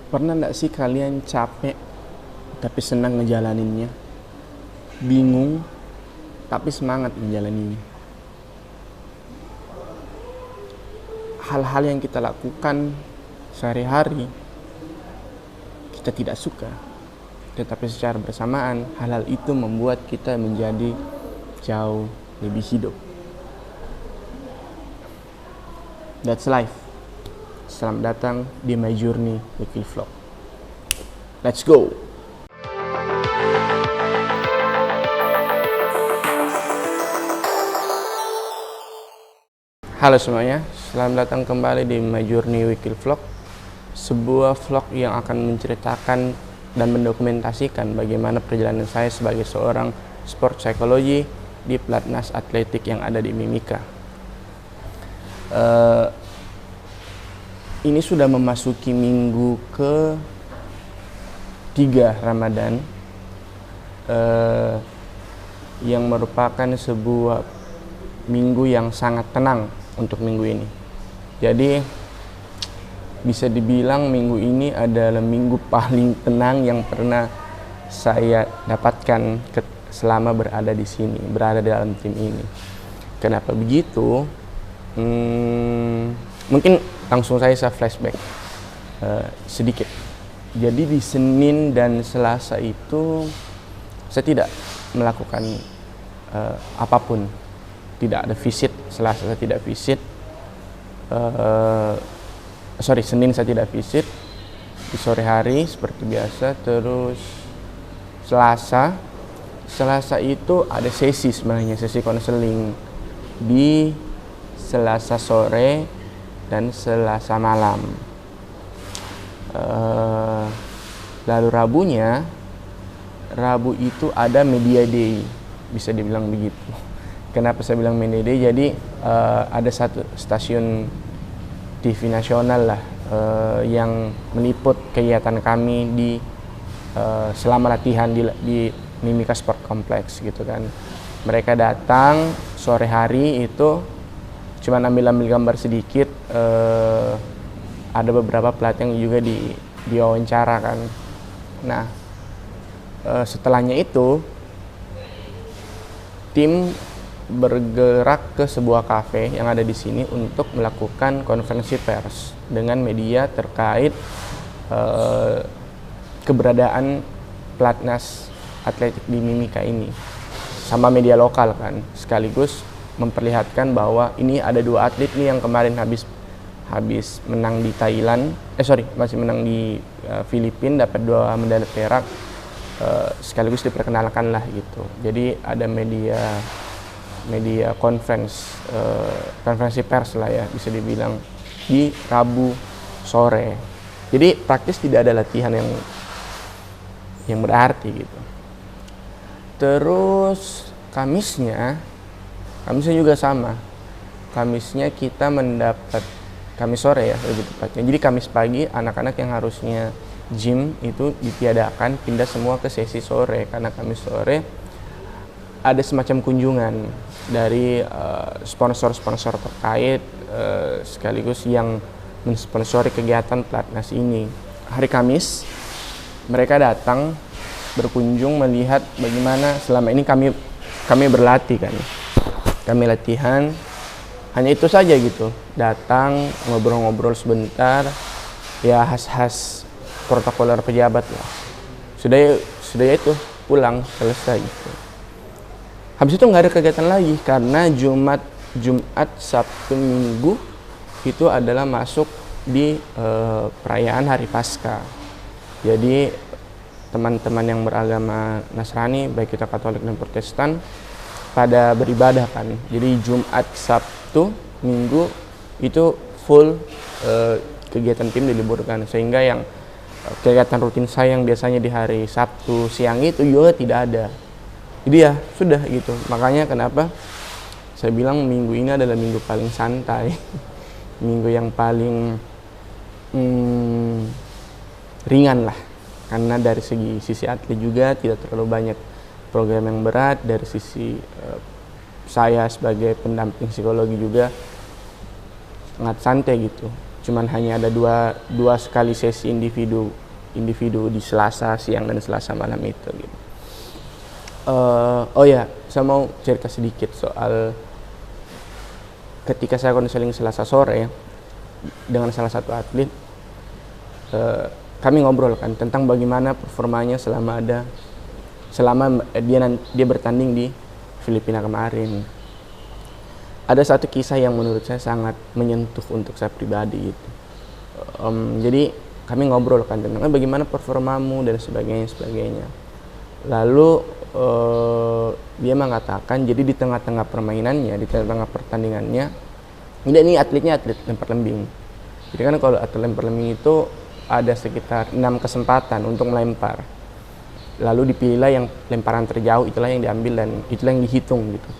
Pernah nggak sih kalian capek tapi senang ngejalaninnya? Bingung tapi semangat menjalaninya? Hal-hal yang kita lakukan sehari-hari kita tidak suka, tetapi secara bersamaan hal-hal itu membuat kita menjadi jauh lebih hidup. That's life. Selamat datang di My Journey Weekly Vlog. Let's go! Halo semuanya, selamat datang kembali di My Journey Weekly Vlog. Sebuah vlog yang akan menceritakan dan mendokumentasikan bagaimana perjalanan saya sebagai seorang sport psychology di Platnas Atletik yang ada di Mimika. Ini sudah memasuki minggu ke-3 Ramadan, yang merupakan sebuah minggu yang sangat tenang untuk minggu ini. Jadi bisa dibilang minggu ini adalah minggu paling tenang yang pernah saya dapatkan selama berada di sini, berada dalam tim ini. Kenapa begitu? Mungkin langsung saya flashback sedikit. Jadi di Senin dan Selasa itu saya tidak melakukan apapun. Tidak ada visit. Selasa saya tidak visit. Senin saya tidak visit. Di sore hari seperti biasa. Terus Selasa itu ada sesi, sebenarnya sesi konseling di Selasa sore dan Selasa malam. Lalu Rabu itu ada media day, bisa dibilang begitu. Kenapa saya bilang media day? Jadi ada satu stasiun TV nasional lah yang meliput kegiatan kami di selama latihan di Mimika Sport Complex gitu kan. Mereka datang sore hari itu cuma ambil gambar sedikit. Ada beberapa pelatih yang juga diwawancara kan. Nah, setelahnya itu tim bergerak ke sebuah kafe yang ada di sini untuk melakukan konferensi pers dengan media terkait keberadaan Platnas Atletik di Mimika ini, sama media lokal kan, sekaligus memperlihatkan bahwa ini ada 2 atlet nih yang kemarin habis menang di Thailand, masih menang di Filipina, dapat 2 medali perak, sekaligus diperkenalkan lah gitu. Jadi ada media konferensi pers lah ya, bisa dibilang di Rabu sore. Jadi praktis tidak ada latihan yang berarti gitu. Terus Kamisnya juga sama. Kamisnya kita mendapat, Kamis sore ya lebih tepatnya. Jadi Kamis pagi anak-anak yang harusnya gym itu ditiadakan, pindah semua ke sesi sore karena Kamis sore ada semacam kunjungan dari sponsor-sponsor terkait, sekaligus yang mensponsori kegiatan Platnas ini. Hari Kamis mereka datang berkunjung melihat bagaimana selama ini kami berlatih kan. Kami latihan hanya itu saja gitu. Datang ngobrol-ngobrol sebentar, ya khas protokoler pejabat lah. Sudah itu pulang, selesai gitu. Habis itu nggak ada kegiatan lagi karena Jumat, Sabtu, Minggu itu adalah masuk di perayaan Hari Paskah. Jadi teman-teman yang beragama Nasrani, baik kita Katolik dan Protestan, pada beribadah kan. Jadi Jumat, Sabtu, Minggu itu full kegiatan tim diliburkan, sehingga yang kegiatan rutin saya yang biasanya di hari Sabtu siang itu juga tidak ada. Jadi ya sudah gitu. Makanya kenapa saya bilang minggu ini adalah minggu paling santai. Minggu yang paling ringan lah. Karena dari sisi atlet juga tidak terlalu banyak program yang berat. Dari sisi saya sebagai pendamping psikologi juga sangat santai gitu. cuman hanya ada dua sekali sesi individu di Selasa siang dan Selasa malam itu gitu. Oh ya, saya mau cerita sedikit soal ketika saya konseling Selasa sore dengan salah satu atlet, kami ngobrol kan tentang bagaimana performanya selama dia bertanding di Filipina kemarin. Ada satu kisah yang menurut saya sangat menyentuh untuk saya pribadi gitu. Jadi kami ngobrol kan tentang bagaimana performamu dan sebagainya. Lalu dia mengatakan, jadi di tengah-tengah permainannya, di tengah-tengah pertandingannya, ini atletnya atlet lempar lembing. Jadi kan kalau atlet lempar lembing itu ada sekitar 6 kesempatan untuk melempar. Lalu dipilihlah yang lemparan terjauh, itulah yang diambil dan itulah yang dihitung gitu.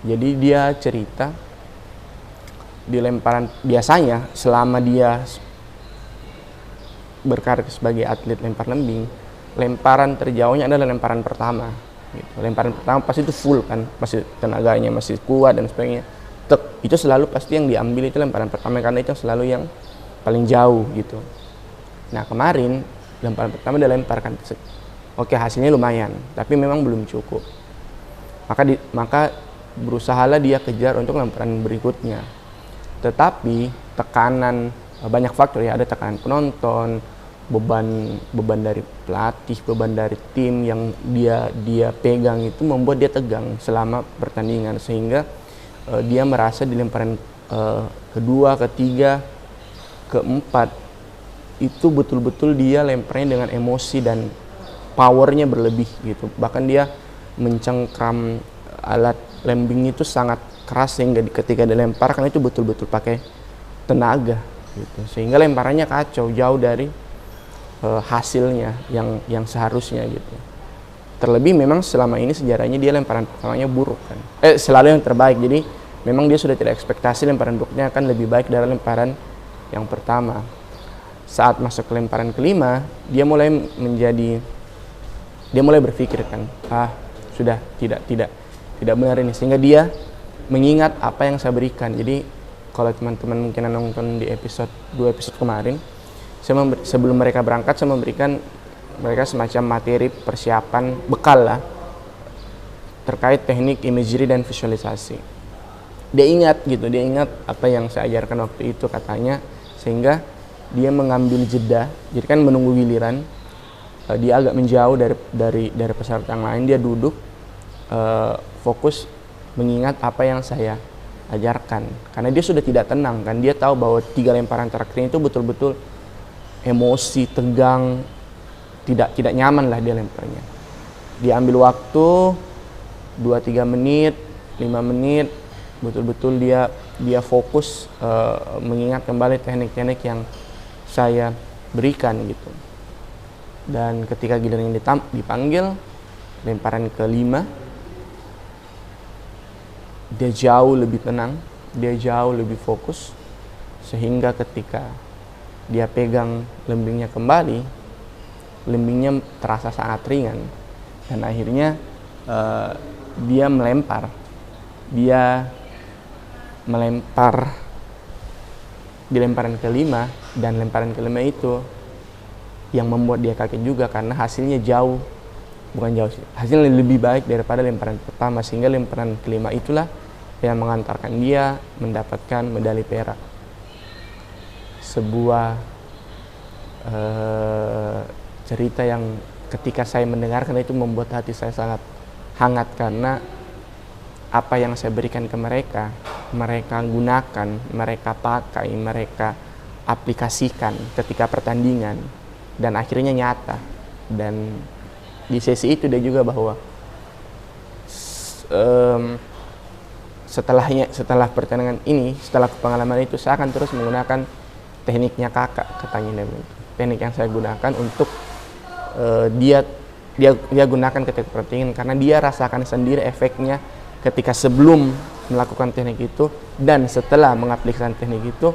Jadi dia cerita di lemparan biasanya selama dia berkarir sebagai atlet lempar lembing, lemparan terjauhnya adalah lemparan pertama gitu. Lemparan pertama pasti itu full kan, masih tenaganya masih kuat dan sebagainya. Itu selalu pasti yang diambil itu lemparan pertama karena itu selalu yang paling jauh gitu. Nah kemarin lemparan pertama dia lemparkan, oke hasilnya lumayan, tapi memang belum cukup. Maka berusahalah dia kejar untuk lemparan berikutnya. Tetapi tekanan banyak faktor ya, ada tekanan penonton, beban dari pelatih, beban dari tim yang dia pegang itu membuat dia tegang selama pertandingan, sehingga dia merasa di lemparan kedua, ketiga, keempat itu betul-betul dia lemparnya dengan emosi dan powernya berlebih gitu. Bahkan dia mencengkram alat lembing itu sangat keras sehingga ketika dilempar kan itu betul-betul pakai tenaga gitu. Sehingga lemparannya kacau, jauh dari hasilnya yang seharusnya gitu. Terlebih memang selama ini sejarahnya dia lemparan pertamanya buruk kan. Selalu yang terbaik. Jadi memang dia sudah tidak ekspektasi lemparan berikutnya akan lebih baik dari lemparan yang pertama. Saat masuk ke lemparan kelima, dia mulai berpikir kan, sudah tidak benar ini, sehingga dia mengingat apa yang saya berikan. Jadi kalau teman-teman mungkin nonton di dua episode kemarin, sebelum mereka berangkat saya memberikan mereka semacam materi persiapan bekal lah terkait teknik imagery dan visualisasi. Dia ingat apa yang saya ajarkan waktu itu katanya, sehingga dia mengambil jeda. Jadi kan menunggu giliran, dia agak menjauh dari peserta yang lain, dia duduk fokus mengingat apa yang saya ajarkan, karena dia sudah tidak tenang kan. Dia tahu bahwa 3 lemparan terakhir itu betul-betul emosi, tegang, tidak nyaman lah dia lemparnya. Dia ambil waktu 2-3 menit, 5 menit, betul-betul dia fokus mengingat kembali teknik-teknik yang saya berikan gitu. Dan ketika giliran dipanggil lemparan kelima, dia jauh lebih tenang, dia jauh lebih fokus, sehingga ketika dia pegang lembingnya kembali, lembingnya terasa sangat ringan, dan akhirnya dia melempar di lemparan kelima. Dan lemparan kelima itu yang membuat dia kaget juga, karena hasilnya hasilnya lebih baik daripada lemparan pertama, sehingga lemparan kelima itulah yang mengantarkan dia mendapatkan medali perak. Sebuah cerita yang ketika saya mendengarkan itu membuat hati saya sangat hangat, karena apa yang saya berikan ke mereka gunakan, mereka pakai, mereka aplikasikan ketika pertandingan, dan akhirnya nyata. Dan di sesi itu dia juga bahwa setelah pertandingan ini, setelah pengalaman itu, saya akan terus menggunakan tekniknya kakak, katanya. Teknik yang saya gunakan untuk dia gunakan ketika pertandingan, karena dia rasakan sendiri efeknya ketika sebelum melakukan teknik itu dan setelah mengaplikasikan teknik itu.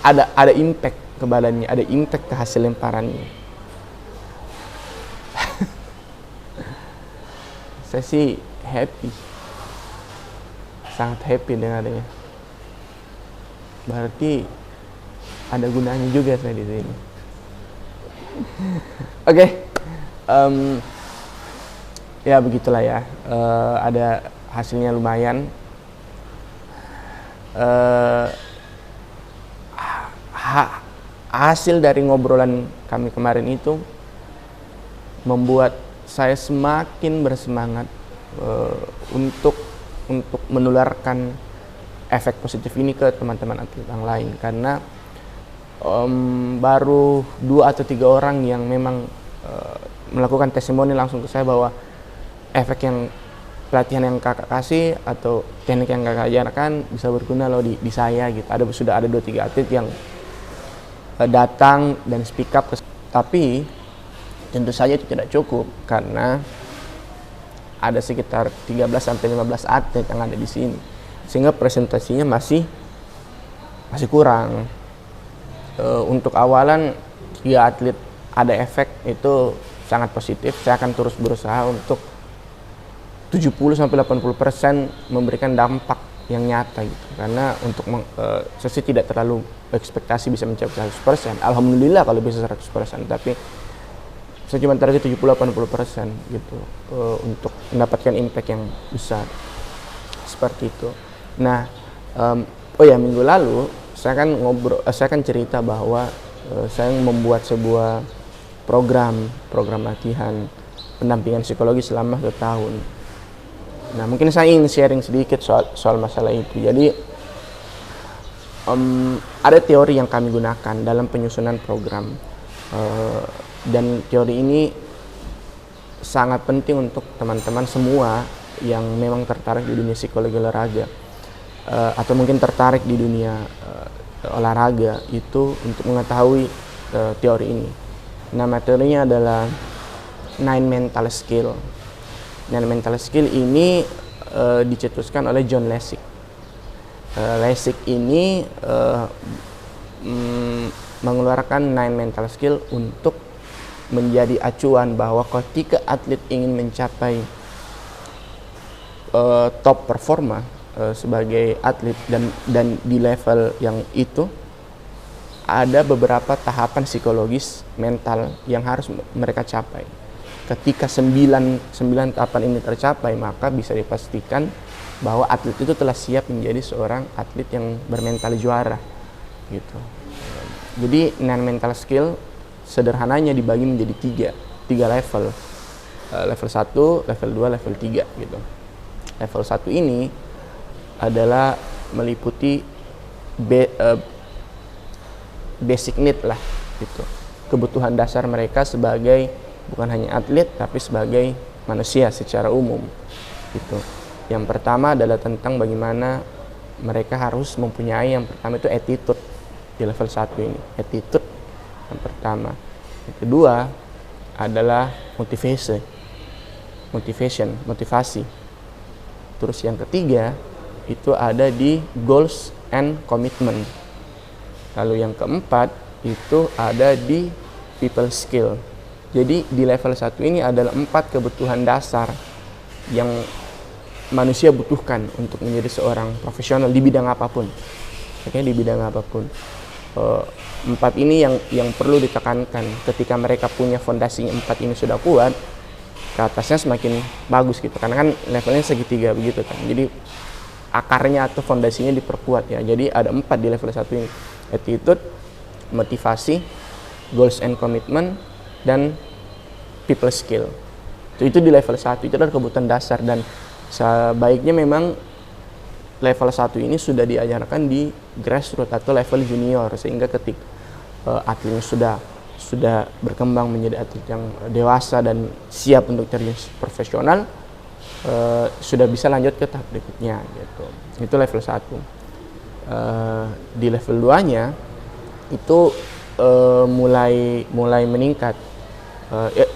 Ada impact ke badannya, ada impact ke hasil lemparannya. Saya sih happy. sangat happy dengan adanya. Berarti ada gunanya juga saya di sini. Oke. Ya begitulah ya. Ada hasilnya lumayan. Hasil dari ngobrolan kami kemarin itu membuat saya semakin bersemangat untuk menularkan efek positif ini ke teman-teman atlet yang lain, karena baru 2 atau 3 orang yang memang melakukan testimoni langsung ke saya bahwa efek yang pelatihan yang kakak kasih atau teknik yang kakak ajarkan bisa berguna loh di saya gitu. Sudah ada 2-3 atlet yang datang dan speak up, tapi tentu saja itu tidak cukup karena ada sekitar 13-15 atlet yang ada di sini, sehingga presentasinya masih kurang. Untuk awalan 3 atlet ada efek itu sangat positif. Saya akan terus berusaha untuk 70-80% memberikan dampak yang nyata gitu. Karena untuk saya sih tidak terlalu ekspektasi bisa mencapai 100%. Alhamdulillah kalau bisa 100%, tapi saya cuma target 70-80% gitu untuk mendapatkan impact yang besar seperti itu. Nah, minggu lalu saya kan cerita bahwa saya membuat sebuah program latihan pendampingan psikologi selama 1 tahun. Nah, mungkin saya ingin sharing sedikit soal masalah itu. Jadi ada teori yang kami gunakan dalam penyusunan program, dan teori ini sangat penting untuk teman-teman semua yang memang tertarik di dunia psikologi olahraga, atau mungkin tertarik di dunia olahraga itu, untuk mengetahui teori ini. Nama teorinya adalah 9 mental skill. 9 mental skill ini dicetuskan oleh John Lasik. Lasik ini mengeluarkan 9 mental skill untuk menjadi acuan bahwa ketika atlet ingin mencapai top performa sebagai atlet dan di level yang itu, ada beberapa tahapan psikologis mental yang harus mereka capai. Ketika 9 tahapan ini tercapai, maka bisa dipastikan bahwa atlet itu telah siap menjadi seorang atlet yang bermental juara gitu. Jadi 9 mental skill sederhananya dibagi menjadi 3 level. Level 1, level 2, level 3 gitu. Level 1 ini adalah meliputi basic need lah gitu. Kebutuhan dasar mereka sebagai bukan hanya atlet tapi sebagai manusia secara umum gitu. Yang pertama adalah tentang bagaimana mereka harus mempunyai, yang pertama itu attitude di level 1 ini. Attitude yang pertama. Yang kedua adalah motivasi. Terus yang ketiga itu ada di goals and commitment. Lalu yang keempat itu ada di people skill. Jadi di level 1 ini adalah 4 kebutuhan dasar yang manusia butuhkan untuk menjadi seorang profesional di bidang apapun. Oke, di bidang apapun. 4 ini yang perlu ditekankan. Ketika mereka punya fondasinya 4 ini sudah kuat, ke atasnya semakin bagus gitu. Karena kan levelnya segitiga begitu kan. Jadi akarnya atau fondasinya diperkuat ya. Jadi ada 4 di level 1 ini. Attitude, motivasi, goals and commitment, dan people skill. Itu di level 1, itu adalah kebutuhan dasar, dan sebaiknya memang level 1 ini sudah diajarkan di grassroots atau level junior, sehingga ketika atletnya sudah berkembang menjadi atlet yang dewasa dan siap untuk terjun profesional, sudah bisa lanjut ke tahap berikutnya gitu. Itu level 1. Di level 2-nya itu mulai meningkat.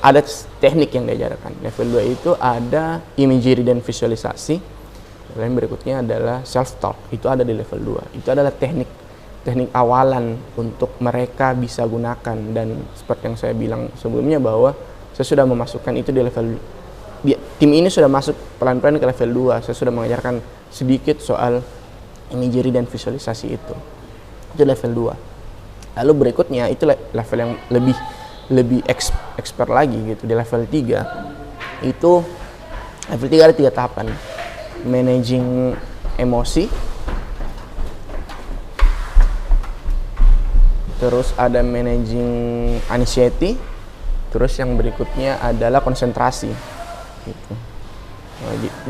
Ada teknik yang diajarkan. Level 2 itu ada imagery dan visualisasi. Yang berikutnya adalah self talk. Itu ada di level 2. Itu adalah teknik awalan untuk mereka bisa gunakan, dan seperti yang saya bilang sebelumnya bahwa saya sudah memasukkan itu di level tim ini sudah masuk pelan-pelan ke level 2. Saya sudah mengajarkan sedikit soal imagery dan visualisasi itu level 2. Lalu berikutnya itu level yang lebih expert lagi gitu. Di level 3 itu, level 3 ada 3 tahapan: managing emosi, terus ada managing anxiety, terus yang berikutnya adalah konsentrasi gitu.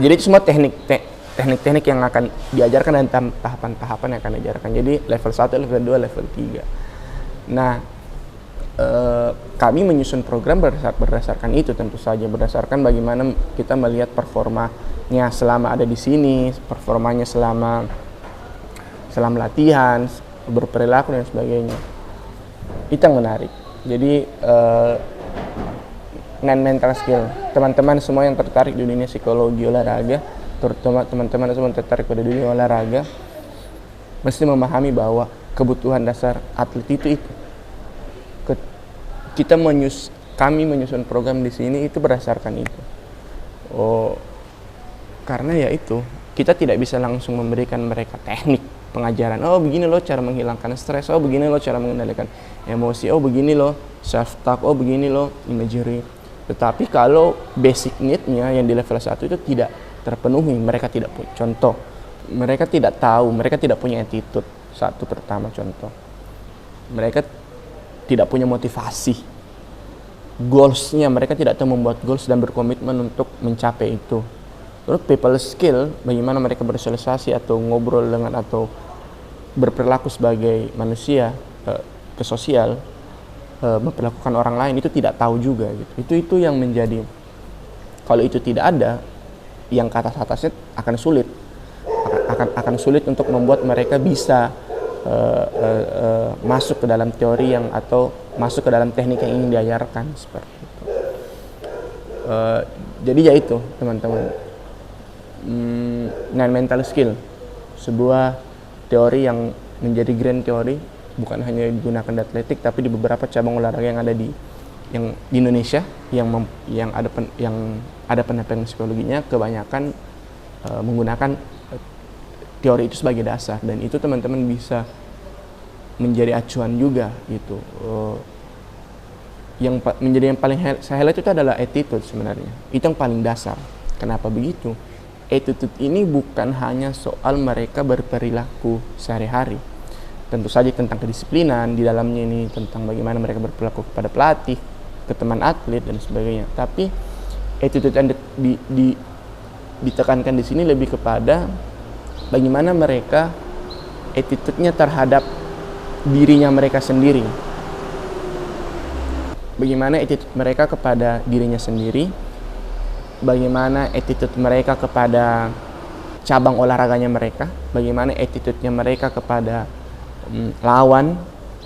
Jadi itu semua teknik-teknik yang akan diajarkan dan tahapan-tahapan yang akan diajarkan. Jadi level 1, level 2, level 3. Nah, kami menyusun program berdasarkan itu, tentu saja berdasarkan bagaimana kita melihat performanya selama ada di sini, performanya selama latihan, berperilaku dan sebagainya. Itu yang menarik. Jadi non-mental skill, teman-teman semua yang tertarik di dunia psikologi olahraga, terutama teman-teman semua yang tertarik pada dunia olahraga, mesti memahami bahwa kebutuhan dasar atlet itu. Kami menyusun program di sini itu berdasarkan itu. Karena ya itu, kita tidak bisa langsung memberikan mereka teknik pengajaran. Oh begini loh cara menghilangkan stres, oh begini loh cara mengendalikan emosi, oh begini loh self talk, oh begini loh imagery. Tetapi kalau basic need-nya yang di level 1 itu tidak terpenuhi, mereka tidak punya contoh, mereka tidak tahu, mereka tidak punya attitude. Satu pertama contoh, mereka tidak punya motivasi, goals-nya mereka tidak tahu membuat goals dan berkomitmen untuk mencapai itu. Terus people skill, bagaimana mereka bersosialisasi atau ngobrol dengan atau berperilaku sebagai manusia ke sosial, memperlakukan orang lain, itu tidak tahu juga gitu. Itu yang menjadi, kalau itu tidak ada, yang ke atasnya akan sulit untuk membuat mereka bisa masuk ke dalam teori atau masuk ke dalam teknik yang ingin diajarkan seperti itu. Jadi ya itu teman-teman, non-mental skill, sebuah teori yang menjadi grand teori, bukan hanya digunakan di atletik tapi di beberapa cabang olahraga yang ada di Indonesia yang ada pendampingan psikologinya, kebanyakan menggunakan teori itu sebagai dasar, dan itu teman-teman bisa menjadi acuan juga gitu. Yang paling saya highlight itu adalah attitude sebenarnya. Itu yang paling dasar. Kenapa begitu? Attitude ini bukan hanya soal mereka berperilaku sehari-hari. Tentu saja tentang kedisiplinan di dalamnya, ini tentang bagaimana mereka berperilaku kepada pelatih, ke teman atlet dan sebagainya. Tapi attitude yang ditekankan di sini lebih kepada bagaimana mereka attitude-nya terhadap dirinya mereka sendiri. Bagaimana attitude mereka kepada dirinya sendiri, bagaimana attitude mereka kepada cabang olahraganya mereka, bagaimana attitude-nya mereka kepada lawan,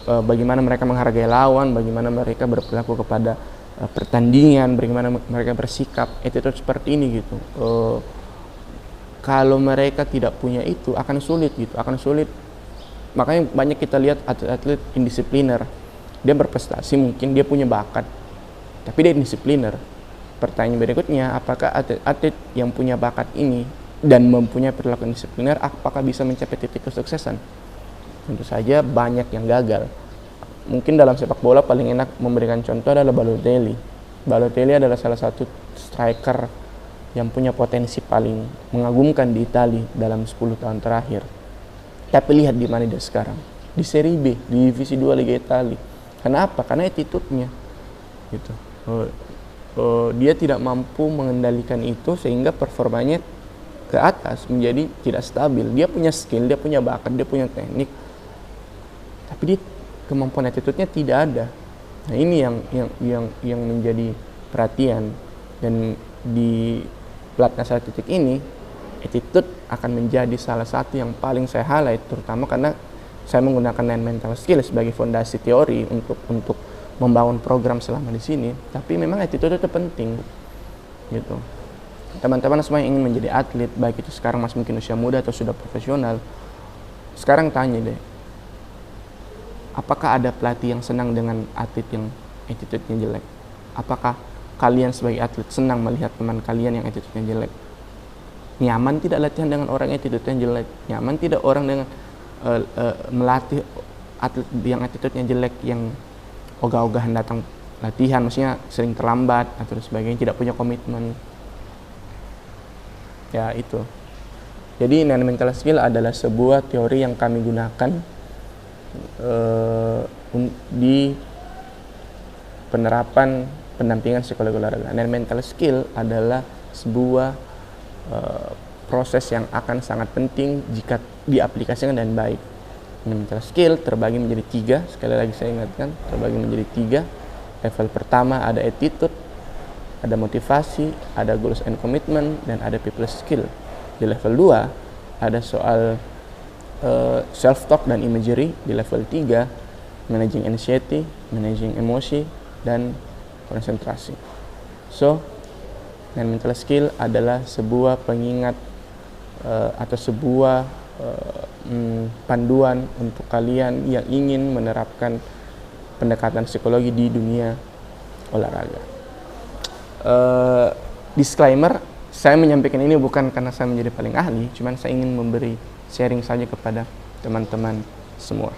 bagaimana mereka menghargai lawan, bagaimana mereka berperilaku kepada pertandingan, bagaimana mereka bersikap, attitude seperti ini gitu. Kalau mereka tidak punya itu akan sulit. Makanya banyak kita lihat atlet-atlet indisipliner, dia berprestasi, mungkin dia punya bakat tapi dia indisipliner. Pertanyaan berikutnya, apakah atlet yang punya bakat ini dan mempunyai perilaku indisipliner, apakah bisa mencapai titik kesuksesan? Tentu saja banyak yang gagal. Mungkin dalam sepak bola paling enak memberikan contoh adalah Balotelli. Balotelli adalah salah satu striker yang punya potensi paling mengagumkan di Italia dalam 10 tahun terakhir. Tapi lihat di mana dia sekarang, di Serie B, di Divisi 2 Liga Italia. Kenapa? Karena attitude-nya gitu. Dia tidak mampu mengendalikan itu sehingga performanya ke atas menjadi tidak stabil. Dia punya skill, dia punya bakat, dia punya teknik, tapi kemampuan attitude-nya tidak ada. Nah, ini yang menjadi perhatian, dan di Pelatnas Atletik ini attitude akan menjadi salah satu yang paling saya highlight, terutama karena saya menggunakan non-mental skill sebagai fondasi teori untuk membangun program selama di sini. Tapi memang attitude itu penting gitu. Teman-teman semua yang ingin menjadi atlet, baik itu sekarang masih mungkin usia muda atau sudah profesional, sekarang tanya deh, apakah ada pelatih yang senang dengan atlet yang attitude-nya jelek? Apakah kalian sebagai atlet senang melihat teman kalian yang attitude-nya jelek? Nyaman tidak latihan dengan orang yang attitude-nya jelek? Nyaman tidak orang dengan melatih atlet yang attitude-nya jelek, yang ogah-ogahan datang latihan, maksudnya sering terlambat atau sebagainya, tidak punya komitmen? Ya itu. Jadi non-mental skill adalah sebuah teori yang kami gunakan di penerapan pendampingan psikologi olahraga. Non-mental skill adalah sebuah proses yang akan sangat penting jika diaplikasikan dan baik. Non-mental skill terbagi menjadi 3, sekali lagi saya ingatkan, terbagi menjadi 3. Level pertama ada attitude, ada motivasi, ada goals and commitment, dan ada people skill. Di level 2 ada soal self-talk dan imagery. Di level 3 managing anxiety, managing emosi, dan konsentrasi. So, non-mental skill adalah sebuah pengingat atau sebuah panduan untuk kalian yang ingin menerapkan pendekatan psikologi di dunia olahraga. Disclaimer, saya menyampaikan ini bukan karena saya menjadi paling ahli, cuman saya ingin memberi sharing saja kepada teman-teman semua.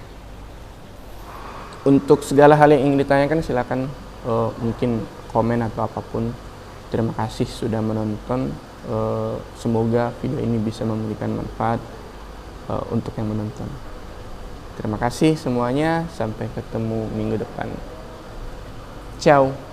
Untuk segala hal yang ingin ditanyakan silakan mungkin komen atau apapun. Terima kasih sudah menonton. Semoga video ini bisa memberikan manfaat untuk yang menonton. Terima kasih semuanya, sampai ketemu minggu depan. Ciao.